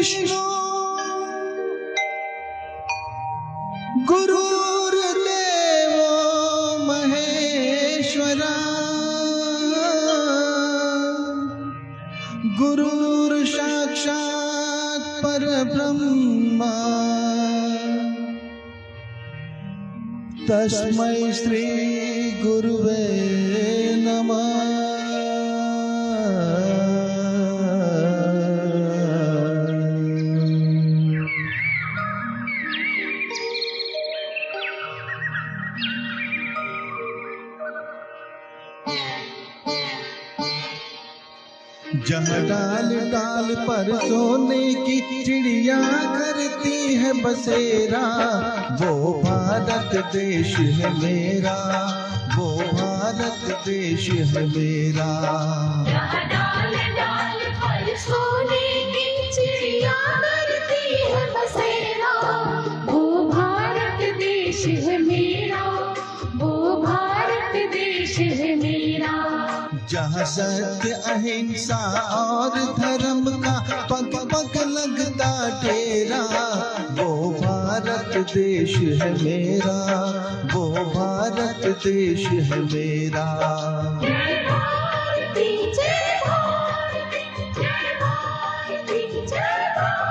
विष्णु गुरुर्देवो महेश्वरा गुरुर्साक्षात् परब्रह्मा तस्मै श्री गुरुवे नमः। जहाँ डाल डाल पर सोने की चिड़िया करती है बसेरा, वो भारत देश है मेरा, वो भारत देश है मेरा। जहाँ डाल डाल पर सोने की चिड़िया करती है बसेरा, वो भारत देश है मेरा, वो भारत देश है मेरा। जहाँ सत्य अहिंसा और धर्म का पग पग लगता डेरा, वो भारत देश है मेरा, वो भारत देश है मेरा। जय भारती जय भारती जय भारती जय भारती।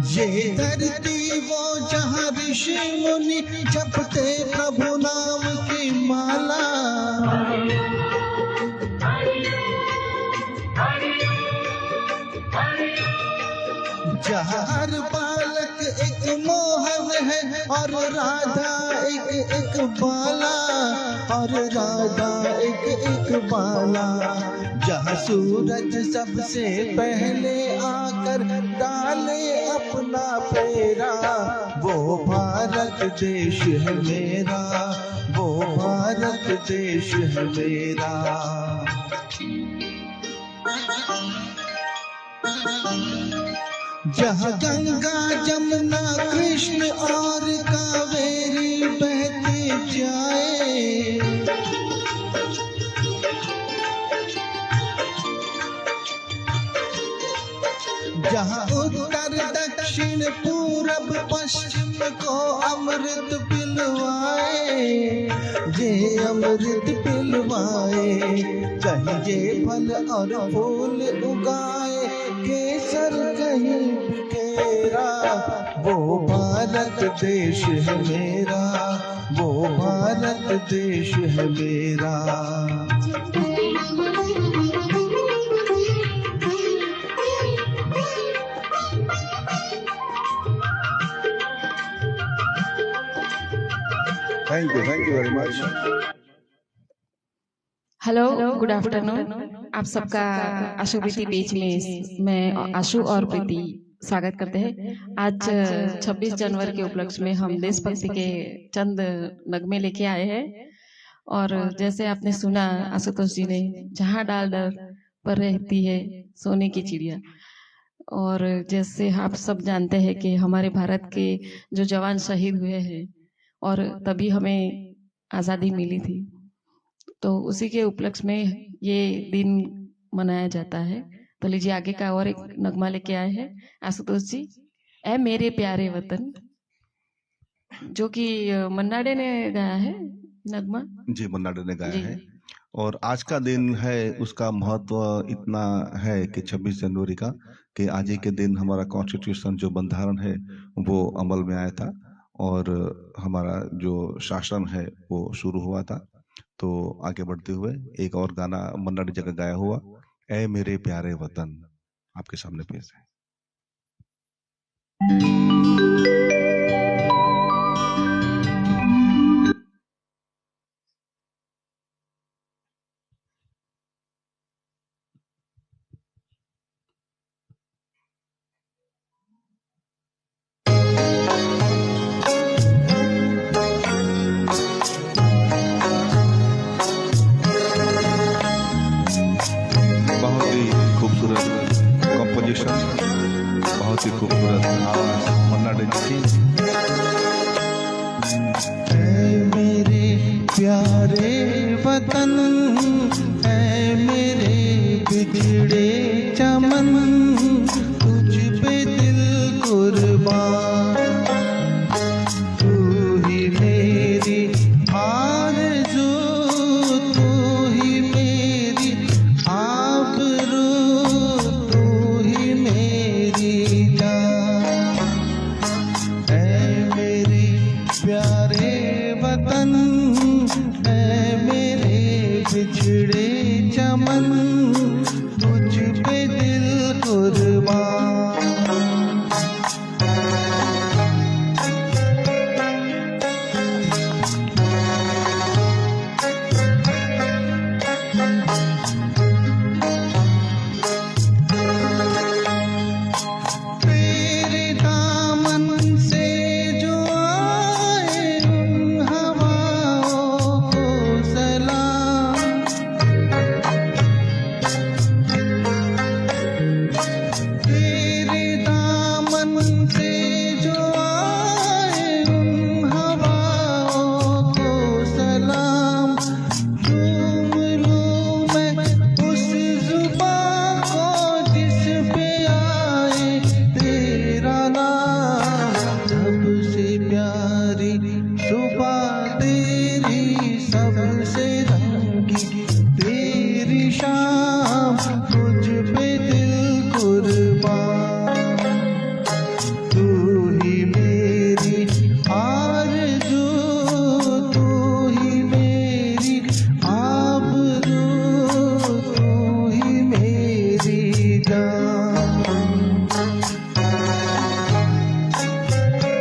ये धरती वो जहाँ ऋषि मुनि जपते प्रभु नाम की माला, जहाँ हर बालक एक मोहन है और राधा एक एक बाला, और राधा एक एक बाला। जहाँ सूरज सबसे पहले आकर डाले अपना फेरा, वो भारत देश है मेरा, वो भारत देश है मेरा। जहाँ गंगा जमुना कृष्ण और कावेरी बहती जाए, जहाँ उत्तर दक्षिण पूरब पश्चिम को अमृत पिलवाए, ये अमृत पिलवाए। कहीं ये फल और फूल उगाए, केसर कहीं बिखेरा, वो भारत देश है मेरा, वो भारत देश है मेरा। Thank you very much. Hello good afternoon. आप सबका आशु प्रीति पेज में मैं आशु और प्रीति स्वागत करते हैं। आज 26 जनवरी के उपलक्ष्य में हम देशभक्ति के चंद नगमे लेके आए हैं। और जैसे आपने सुना आशुतोष जी ने, जहाँ डाल डाल पर रहती है सोने की चिड़िया, और जैसे आप सब जानते हैं कि हमारे भारत के जो जवान शहीद हुए हैं और तभी हमें आज़ादी मिली थी, तो उसी के उपलक्ष्य में ये दिन मनाया जाता है। तो लीजिए आगे का और एक नगमा लेके आए हैं आशुतोष जी, ऐ मेरे प्यारे वतन, जो कि मन्ना डे ने गाया है नगमा। जी, मन्ना डे ने गाया है। और आज का दिन है, उसका महत्व इतना है कि 26 जनवरी का, कि आज ही के दिन हमारा कॉन्स्टिट्यूशन जो बंधारण है वो अमल में आया था और हमारा जो शासन है वो शुरू हुआ था। तो आगे बढ़ते हुए एक और गाना मन्ना डे जगह गाया हुआ, ऐ मेरे प्यारे वतन, आपके सामने पेश है। ऐ मेरे प्यारे वतन, ऐ मेरे बिगड़े चमन, तुझ पे दिल कुर्बान। तू ही मेरी आरज़ू, तू ही मेरी आबरू, तू ही मेरी जान। ऐ मेरे प्यारे वतन, ऐ मेरे बिछड़े चमन, तुझ पे दिल कुर्बान। तेरे दामन से जो आए उन हवाओं को सलाम। तेरे दामन से जो आए उन हवाओं को सलाम। झूम लूं मैं उस जुबां को जिस पे आए तेरा नाम। सबसे प्यारी सुबह तेरी, सबसे रंगी तेरी शाम, तुझ पे दिल कुर्बान। तू ही मेरी आरज़ू, तू ही मेरी आबरू, तू ही मेरी जान।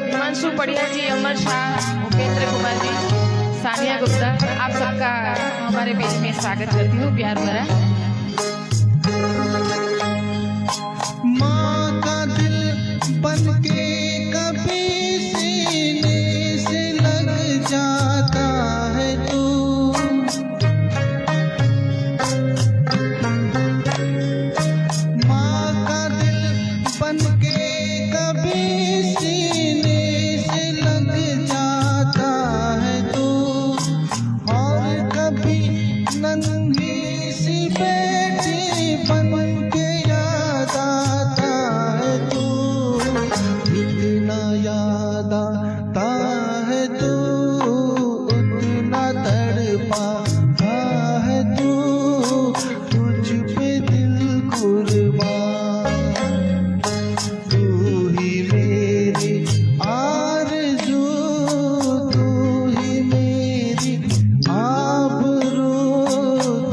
हिमांशु पढ़िया जी, अमर शाह, उपेंद्र कुमार जी, सानिया गुप्ता, आप सबका हमारे बीच में स्वागत करती हूँ प्यार भरा। माँ का दिल बनके कभी सीने से लग जाता है तू। माँ का दिल बनके कभी सीने से लग जाता है तू। और कभी नन्ही सी बेटी बनके याद आता है तू। इतना याद आता है तू, उतना तड़पाता है तू, तुझ पे दिल कुर्बान। तू ही मेरी आरज़ू, तू ही मेरी आबरू,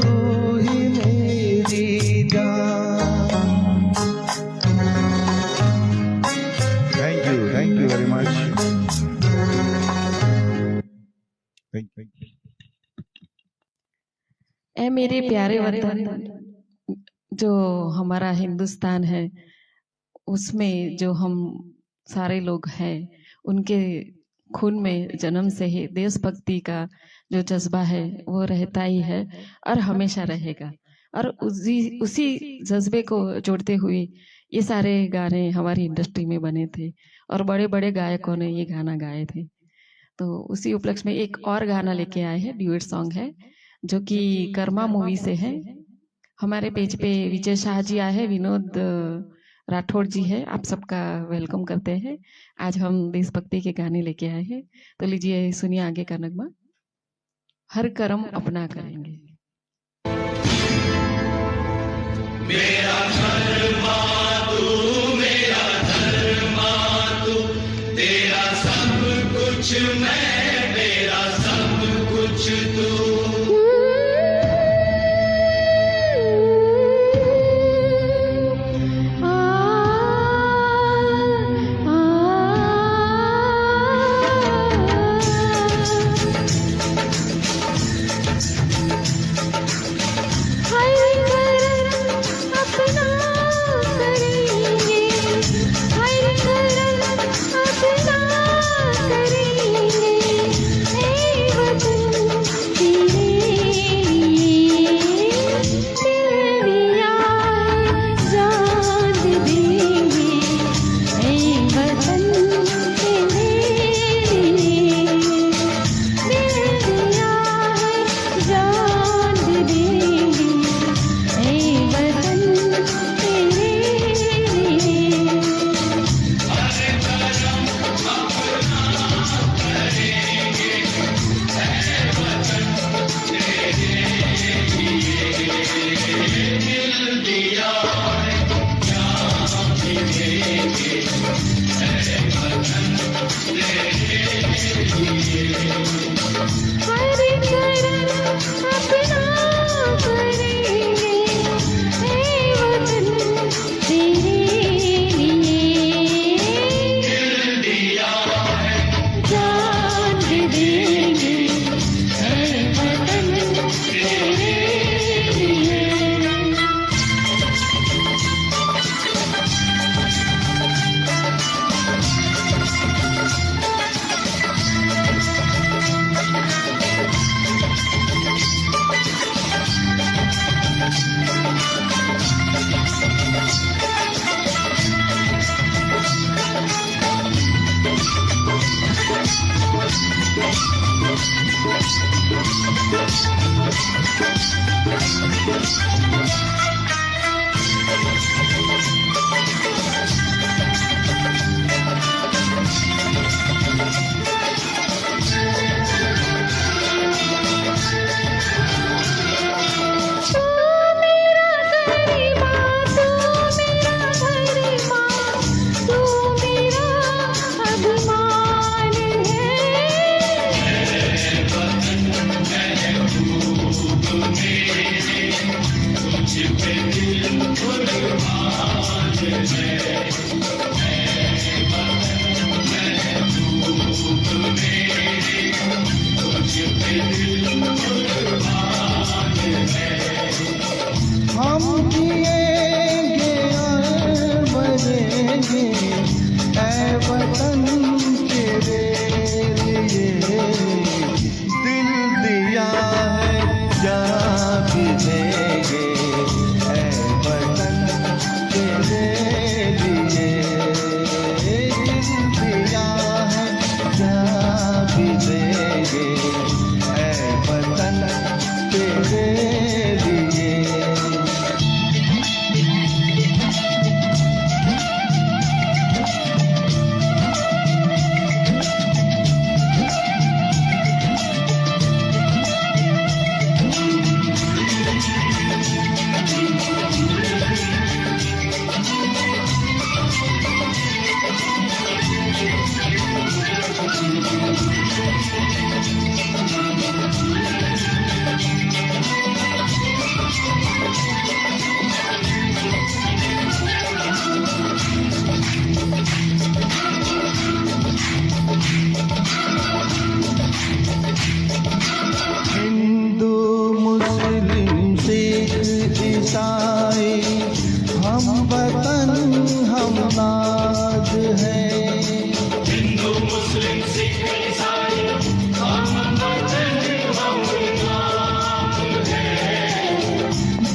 तू ही मेरी जान। Thank you very much. Thank you. ऐ मेरे प्यारे वतन, जो हमारा हिंदुस्तान है, उसमें जो हम सारे लोग हैं, उनके खून में जन्म से ही देशभक्ति का जो जज्बा है वो रहता ही है और हमेशा रहेगा। और उसी जज्बे को जोड़ते हुए ये सारे गाने हमारी इंडस्ट्री में बने थे और बड़े बड़े गायकों ने ये गाना गाए थे। तो उसी उपलक्ष्य में एक और गाना लेके आए हैं, ड्यूएट सॉन्ग है जो कि कर्मा मूवी से है। हमारे पेज पे विजय शाह जी आए हैं, विनोद राठौड़ जी है, आप सबका वेलकम करते हैं। आज हम देशभक्ति के गाने लेके आए हैं, तो लीजिए सुनिए आगे का नगमा, हर कर्म अपना करेंगे। मेरा धर्मा तू, मेरा धर्मा तू, तेरा सब कुछ मैं, मेरा सब कुछ तू। करेंगे, हर करम अपना करेंगे हे वतन तेरे लिए जान भी देंगे हे वतन तेरे लिए। हम जिएंगे और मरेंगे ऐ वतन तेरे लिए। दिल दिया है जान भी देंगे ऐ वतन तेरे लिए। दिल दिया है जान भी देंगे ऐ वतन तेरे लिए। हिंदू मुस्लिम सिख ईसाई हम वतन हम नाज हैं। हिंदू मुस्लिम सिख ईसाई हम वतन हम नाज हैं।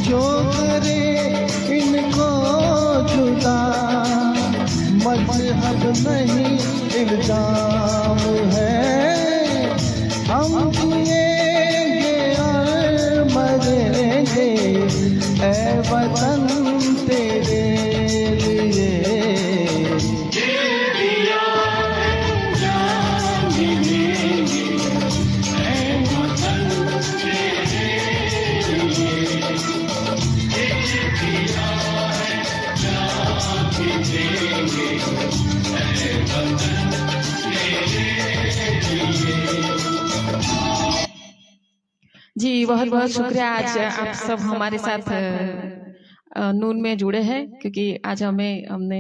जो करे इनको जुदा मजहब नहीं इल्जाम है। हम जिएंगे और मरेंगे ऐ वतन तेरे लिए। जी बहुत बहुत शुक्रिया। आज आप सब हमारे साथ नून में जुड़े हैं, क्योंकि आज हमने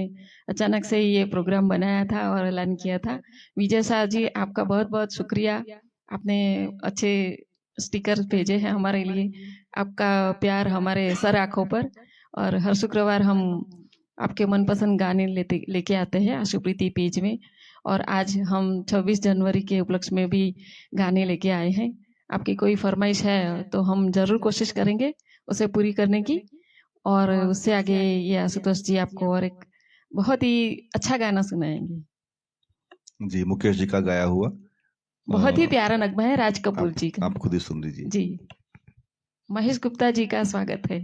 अचानक से ही ये प्रोग्राम बनाया था और ऐलान किया था। विजय साहब जी, आपका बहुत बहुत शुक्रिया। आपने अच्छे स्टिकर भेजे हैं हमारे लिए। आपका प्यार हमारे सर आंखों पर, और हर शुक्रवार हम आपके मनपसंद गाने लेके आते हैं आशुप्रीति पेज में। और आज हम 26 जनवरी के उपलक्ष्य में भी गाने लेके आए हैं। आपकी कोई फरमाइश है तो हम जरूर कोशिश करेंगे उसे पूरी करने की। और उससे आगे ये आशुतोष जी आपको और एक बहुत ही अच्छा गाना सुनाएंगे। जी, मुकेश जी का गाया हुआ बहुत ही प्यारा नगमा है, राज कपूर जी का। आप खुद ही सुन लीजिए। जी, महेश गुप्ता जी का स्वागत है।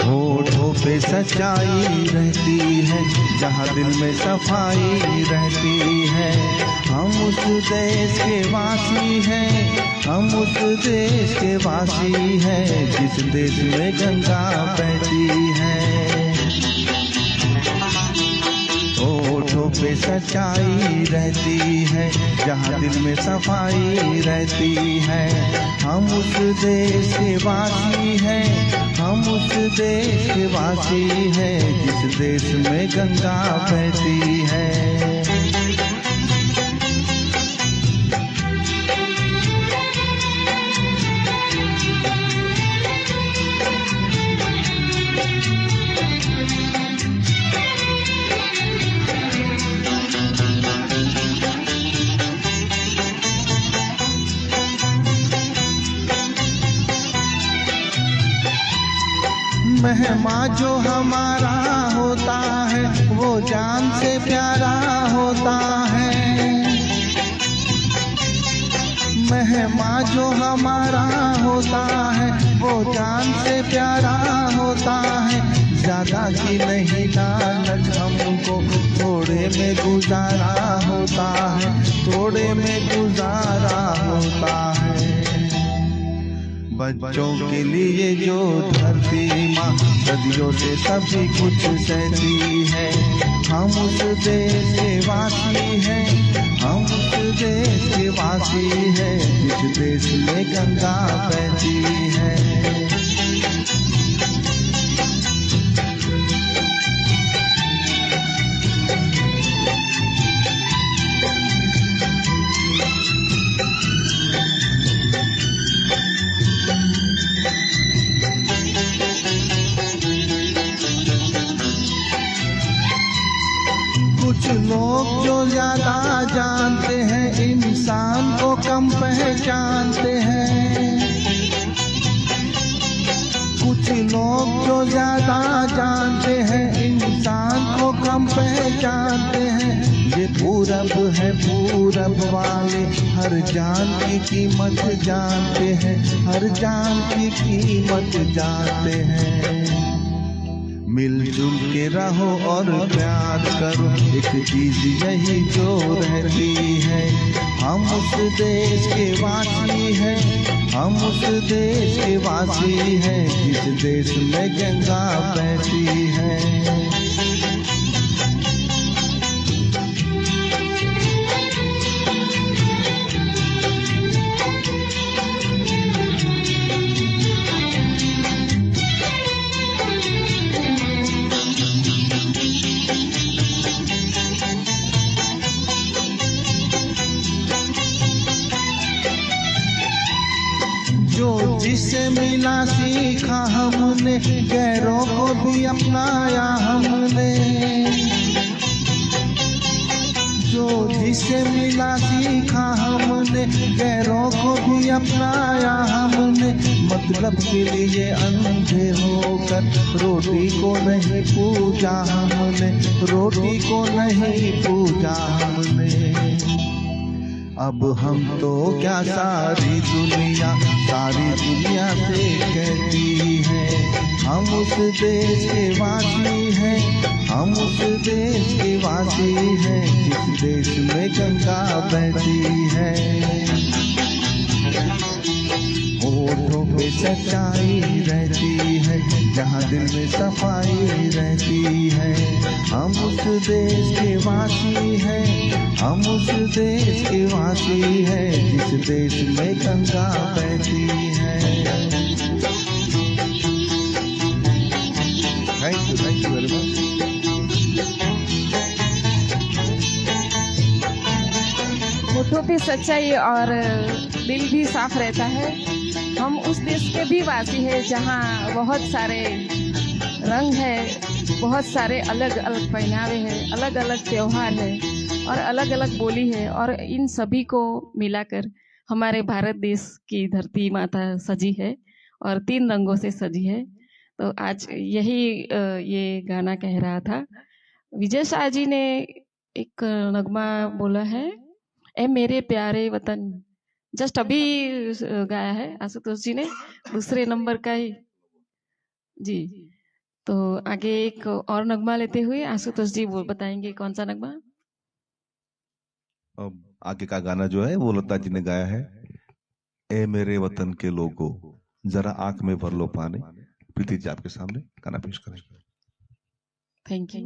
होठों पे सच्चाई रहती है, जहाँ दिल में सफाई रहती है। हम उस देश के वासी हैं, हम उस देश के वासी हैं, जिस देश में गंगा बहती है। होठों पे सच्चाई रहती है, जहाँ दिल में सफाई रहती है। हम उस देश के वासी हैं, हम उस देश के वासी हैं, जिस देश में गंगा बहती है। मेहमा जो हमारा होता है, वो जान से प्यारा होता है। मेहमा जो हमारा होता है, वो जान से प्यारा होता है। ज्यादा की नहीं लालच हमको, थोड़े में गुजारा होता है, थोड़े में गुजारा होता है। बच्चों के लिए जो धरती माँ सदियों से सभी कुछ सहती है। हम उस देश के वासी हैं, हम उस देश के वासी हैं, जिस देश में गंगा बहती है। कुछ लोग जो ज्यादा जानते हैं, इंसान को कम पहचानते हैं। कुछ लोग जो ज्यादा जानते हैं, इंसान को कम पहचानते हैं। ये पूरब है, पूरब वाले हर जान की कीमत जानते हैं, हर जान की कीमत जानते हैं। मिलजुल के रहो और प्यार करो, एक चीज यही जो रहती है। हम उस देश के वासी हैं, हम उस देश के वासी हैं, जिस देश में गंगा बहती है। जो जिससे मिला सीखा हमने, गैरों को भी अपनाया हमने। जो जिससे मिला सीखा हमने, गैरों को भी अपनाया हमने। मतलब के लिए अंधे होकर रोटी को नहीं पूजा हमने, रोटी को नहीं पूजा हमने। अब हम तो क्या सारी दुनिया से कहती है। हम उस देश के वासी हैं, हम उस देश के वासी हैं, जिस देश में गंगा बहती है। होठों पे सच्चाई रहती है, जहाँ दिल में सफाई रहती है। हम उस देश के वासी हैं, हम उस देश के वासी हैं, जिस देश में गंगा बहती है। Thank you very much. होठों पे सच्चाई और दिल भी साफ रहता है। हम उस देश के भी वासी हैं, जहाँ बहुत सारे रंग है, बहुत सारे अलग अलग पहनावे हैं, अलग अलग त्योहार है और अलग अलग बोली है। और इन सभी को मिलाकर हमारे भारत देश की धरती माता सजी है और 3 रंगों से सजी है। तो आज यही ये गाना कह रहा था। विजय शाह जी ने एक नगमा बोला है, ए मेरे प्यारे वतन, जस्ट अभी गाया है आशुतोष जी ने, दूसरे नंबर का ही जी। तो आगे एक और नगमा लेते हुए आशुतोष जी वो बताएंगे कौन सा नगमा। अब आगे का गाना जो है वो लता जी ने गाया है, ए मेरे वतन के लोगों जरा आंख में भर लो पानी। प्रीति जी आपके सामने गाना पेश करेंगे। Thank you.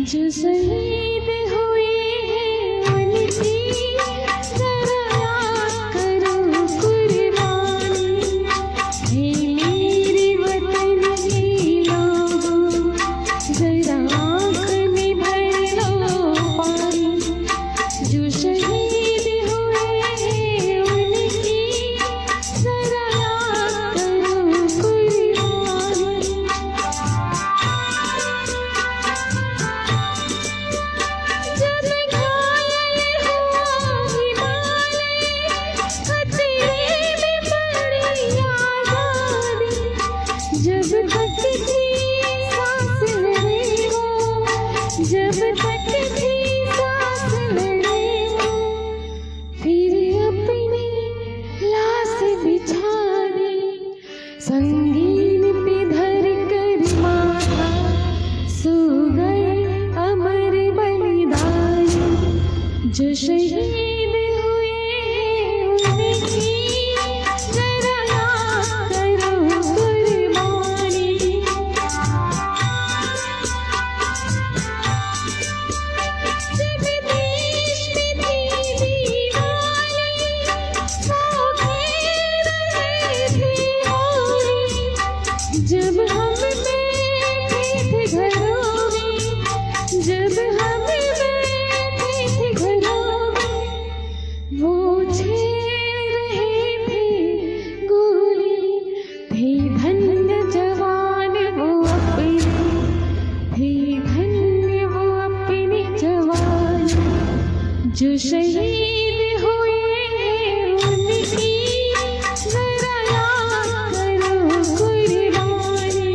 जो शहीद हुए हैं उनकी जरा याद करो कुर्बानी। हे मेरे वतन के लोगों जरा आँख में भर लो पानी। जो शहीद हुए हैं उनकी जरा याद करो कुर्बानी। जब घायल हुआ हिमालय खतरे में पड़ी आज़ादी। जब तक थी सांस लड़े वो, जब तक थी सांस लड़े वो, फिर अपनी लाश बिछा दी संगीन पे धर कर माथा। सो गए अमर बलिदानी। जो शहीद हुए हैं उनकी जरा याद करो कुर्बानी। जब देश में थी दीवानी वो घेर रहे थे होली। जब हम बैठे थे घरों में, जब हम बैठे थे घरों में, वो छेड़ रहे थे गोली। थे धन्य जवान वो अपने, थे धन्य वो अपने जवान। जो शहीद हुए हैं उनकी जरा याद करो कुर्बानी।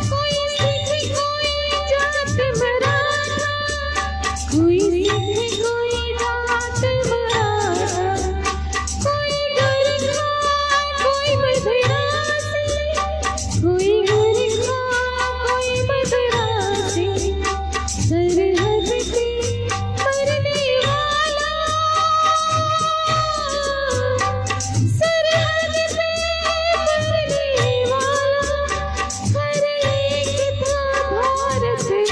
कोई सिख कोई जात मराठा, कोई सिख कोई जात मराठा, कोई गोरखा कोई मद्रासी, कोई गोरखा कोई मद्रासी। सरहद पे मरने वाला, सरहद पे मरने वाला हर एक था भारतवासी।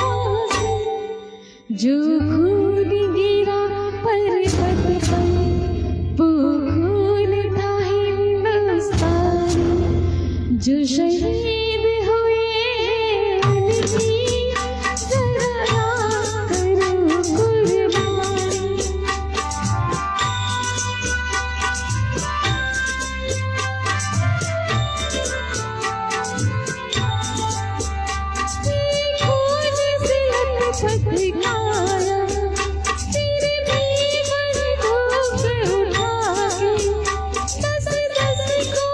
जो खून गिरा पर्वत पर वो खून था हिंदुस्तानी। जो शहीद हुए हैं उनकी जरा याद करो कुर्बानी। खून से लथपथ काया, फिर भी बंदूक उठा के 10-10 को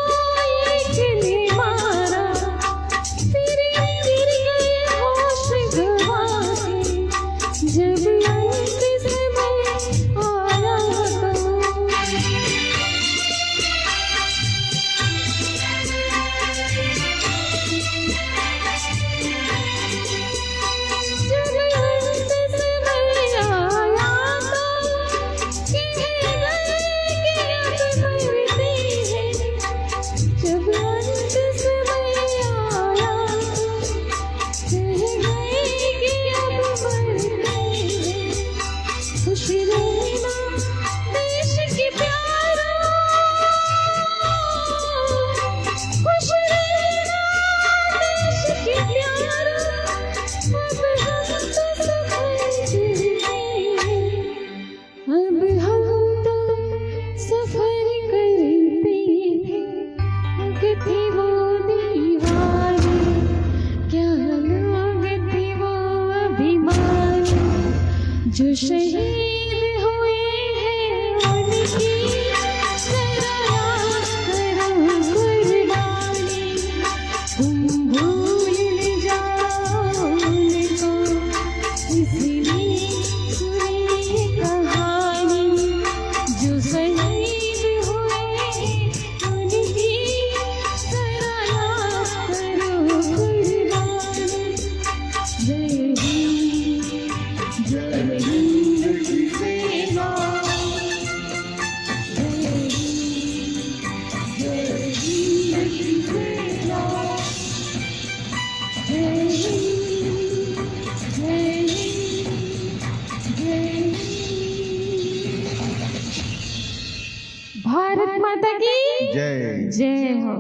भारत माता की जय। जय हो।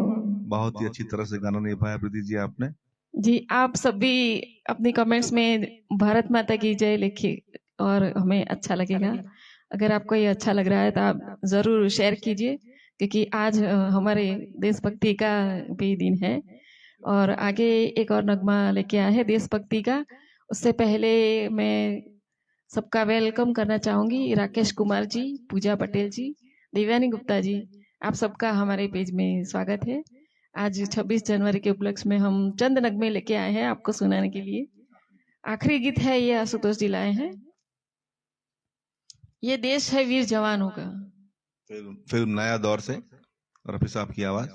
बहुत ही अच्छी तरह से गाना निभाया प्रीति जी आपने। जी, आप सभी अपने कमेंट्स में भारत माता की जय लिखिए और हमें अच्छा लगेगा। अगर आपको ये अच्छा लग रहा है तो आप जरूर शेयर कीजिए, क्योंकि आज हमारे देशभक्ति का भी दिन है। और आगे एक और नगमा लेके आए हैं देशभक्ति का। उससे पहले मैं सबका वेलकम करना चाहूंगी। राकेश कुमार जी, पूजा पटेल जी, देवयानी गुप्ता जी, आप सबका हमारे पेज में स्वागत है। आज 26 जनवरी के उपलक्ष्य में हम चंद नगमे लेके आए हैं आपको सुनाने के लिए। आखिरी गीत है ये आशुतोष जी लाए हैं। ये देश है वीर जवानों का। फिल्म नया दौर से रफी साहब की आवाज।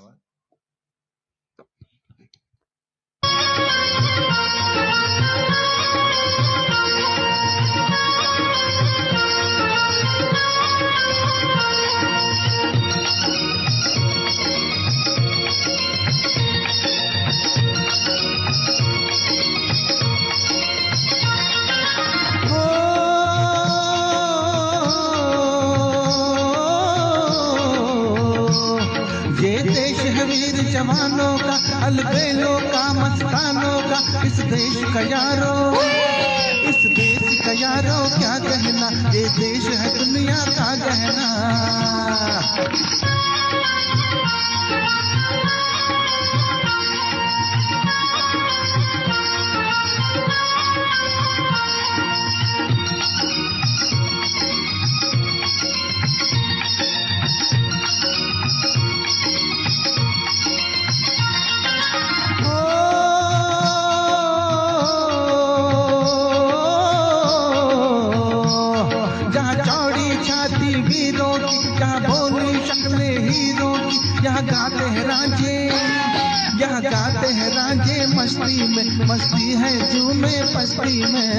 वीर जवानों का, अलबेलों का, मस्तानों का, इस देश का यारो, इस देश का यारो क्या कहना, ये देश है दुनिया का गहना। यहाँ गाते हैं रांझे, यहाँ गाते हैं रांझे मस्ती में, मस्ती है झूमे पस्ती में।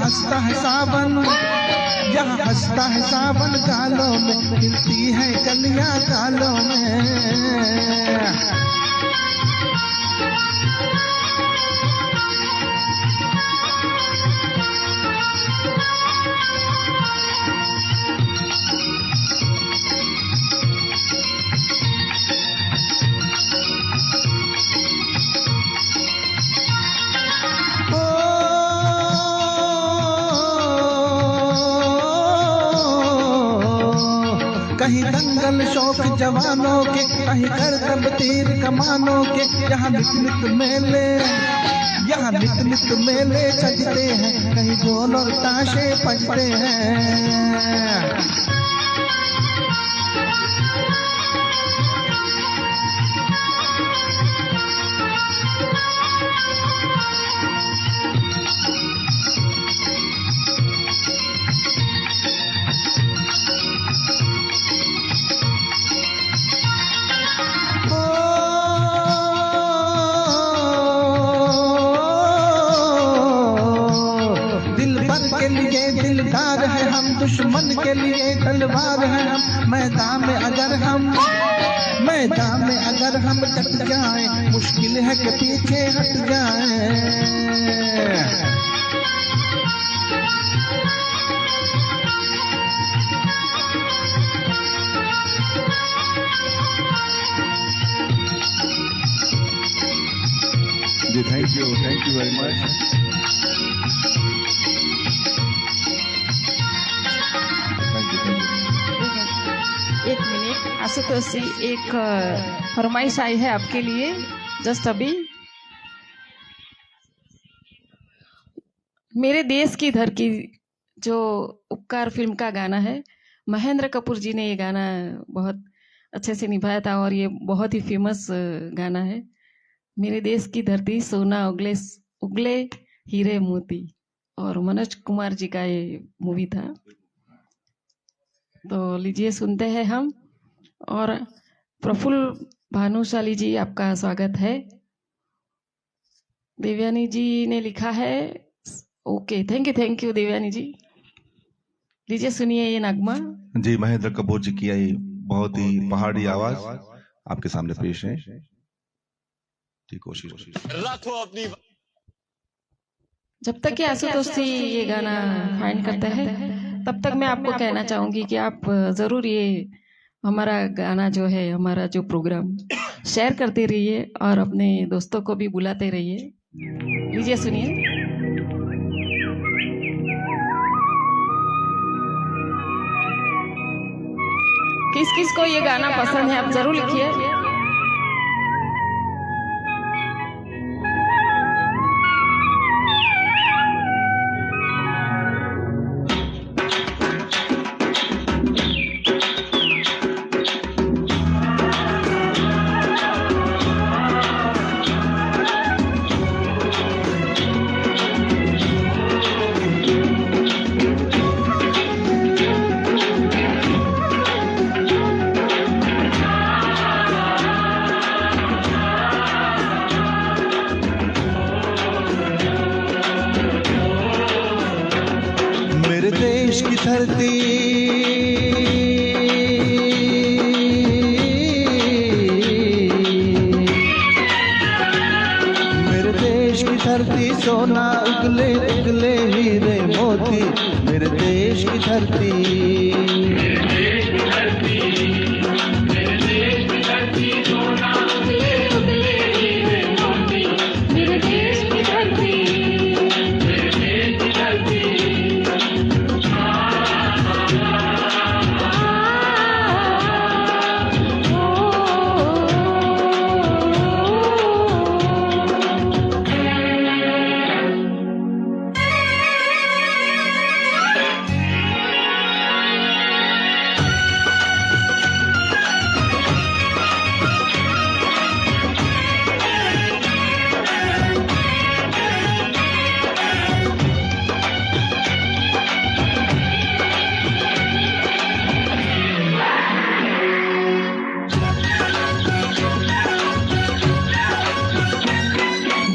हंसता है सावन, यहाँ हंसता है सावन, गालों में खिलती है कलियां गालों में। कहीं दंगल शौक जवानों के, कहीं करतब तीर कमानों के, यहाँ नित नित मेले, यहाँ नित नित मेले सजते हैं, कहीं ढोल और ताशे बजते हैं। दिलदार है हम, दुश्मन के लिए तलवार है हम, मैदान में अगर हम डट जाएं, मुश्किल है कि पीछे हट जाएं। जी थैंक यू वेरी मच। एक मिनट आशुतोष जी, एक फरमाइश आई है आपके लिए जस्ट अभी। मेरे देश की धरती जो उपकार फिल्म का गाना है, महेंद्र कपूर जी ने ये गाना बहुत अच्छे से निभाया था और ये बहुत ही फेमस गाना है। मेरे देश की धरती सोना उगले उगले हीरे मोती, और मनोज कुमार जी का ये मूवी था। तो लीजिए सुनते हैं हम। और प्रफुल्ल भानुशाली जी, आपका स्वागत है। देवयानी जी ने लिखा है, ओके, थैंक यू देवयानी जी। लीजिए सुनिए ये नगमा। जी, महेंद्र कपूर जी की ये बहुत ही पहाड़ी आवाज आपके सामने पेश है। ठीक, कोशिश। रखो अपनी। जब तक कि आशुतोष जी ये गाना फाइंड करते हैं, तब तक मैं आपको कहना चाहूंगी कि आप जरूर ये हमारा गाना जो है, हमारा जो प्रोग्राम शेयर करते रहिए और अपने दोस्तों को भी बुलाते रहिए। लीजिए सुनिए। किस किस को ये गाना पसंद है आप जरूर लिखिए। मेरे देश की धरती, मेरे देश की धरती, सोना उगले उगले हीरे मोती, मेरे देश की धरती। मेरे देश की धरती,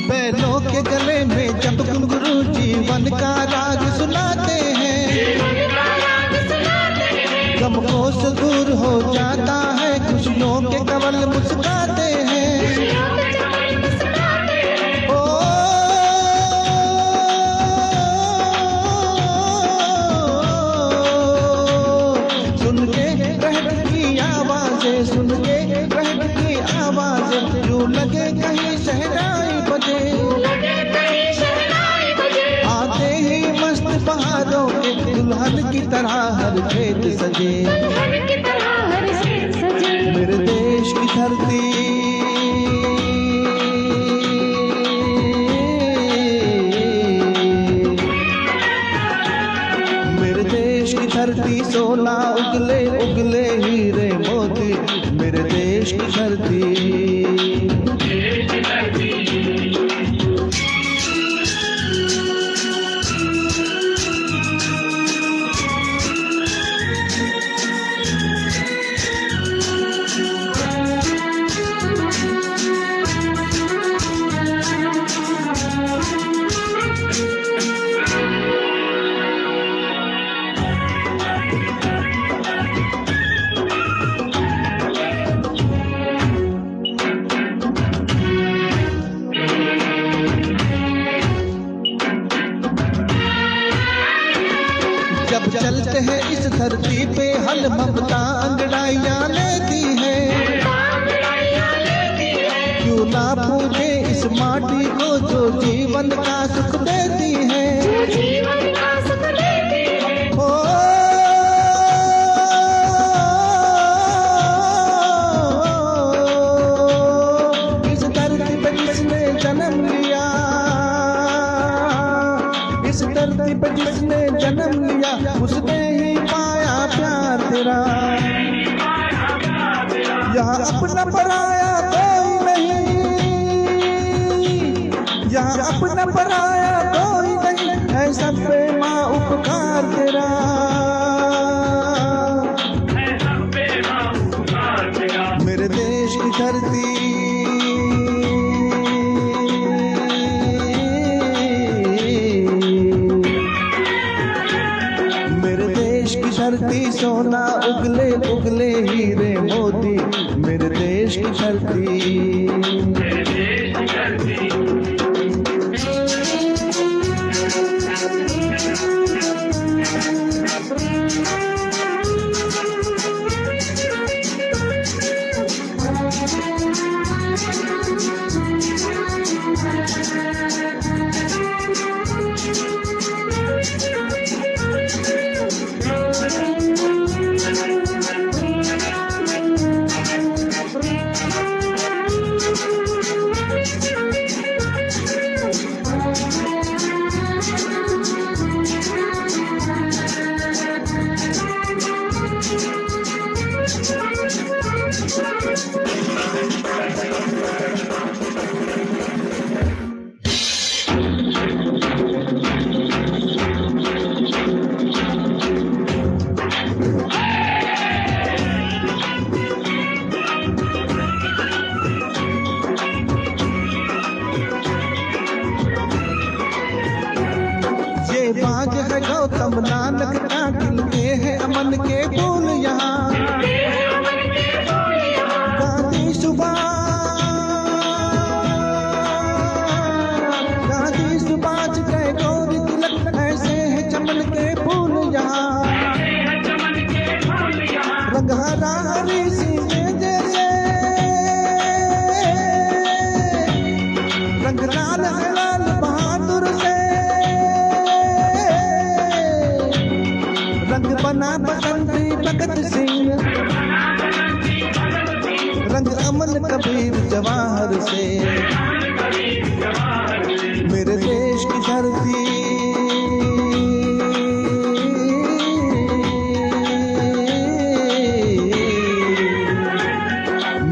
बैलों के गले में जब घुंघरू जीवन का राग सुनाते हैं, गम को से दूर हो जाता है, खुशियों के कवल मुस्काते हैं। ओ सुन के रहट की आवाजें, सुन के रहट की आवाजें, यूं लगे कहीं शहनाई बजे, आते ही मस्त बहारों के दुल्हन की तरह हर खेत सजे। मेरे देश की धरती, मेरे देश की धरती, सोना उगले उगले हीरे मोती, मेरे देश की धरती। जब चलते हैं इस धरती पे हल ममता अंगड़ाइयाँ लेती है, क्यों ना पूजे इस माटी को जो जीवन का सुख देती है। ओ इस धरती पे जिसने जन्म लिया, इस धरती पे जिसने जन्म लिया, उसने ही पाया प्यार तेरा। यहाँ अपना पराया कोई नहीं, यहाँ अपना पराया कोई नहीं, है सब पे माँ उपकार तेरा। धरती, मेरे देश की धरती सोना उगले उगले हीरे मोती, मेरे देश की धरती। ये बाज है गौतम नानक का, खिलते हैं अमन के फूल यहाँ। गांधी सुभाष गए गौरी तिलक, ऐसे है चमन के फूल यहाँ। रंग हरा हरी सीने जैसे, रंग लाल है लाल बहादुर से, रंग बना बसंती भगत सिंह, रंग अमन कबीर जवाहर से। मेरे देश की धरती,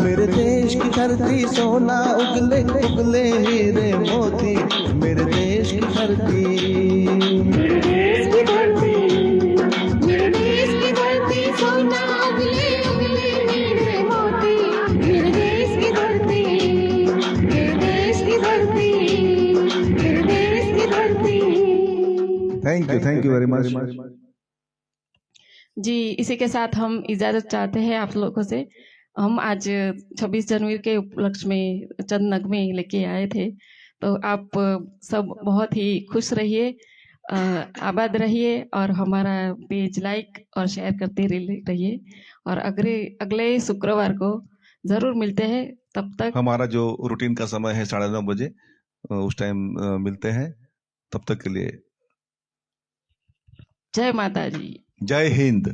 मेरे देश की धरती सोना उगले उगले हीरे मोती, मेरे देश की धरती। मेरे देश की धरती, मेरे देश की धरती सोना उगले उगले हीरे मोती, मेरे देश की धरती, मेरे देश की धरती, मेरे देश की धरती। Thank you very much. जी, इसी के साथ हम इजाजत चाहते हैं आप लोगों से। हम आज 26 जनवरी के उपलक्ष्य में चंद नगमे लेके आए थे, तो आप सब बहुत ही खुश रहिए, आबाद रहिए और हमारा पेज लाइक और शेयर करते रहिए। और अगले शुक्रवार को जरूर मिलते हैं। तब तक हमारा जो रूटीन का समय है 9:30 बजे, उस टाइम मिलते हैं। तब तक के लिए जय माता जी, जय हिंद।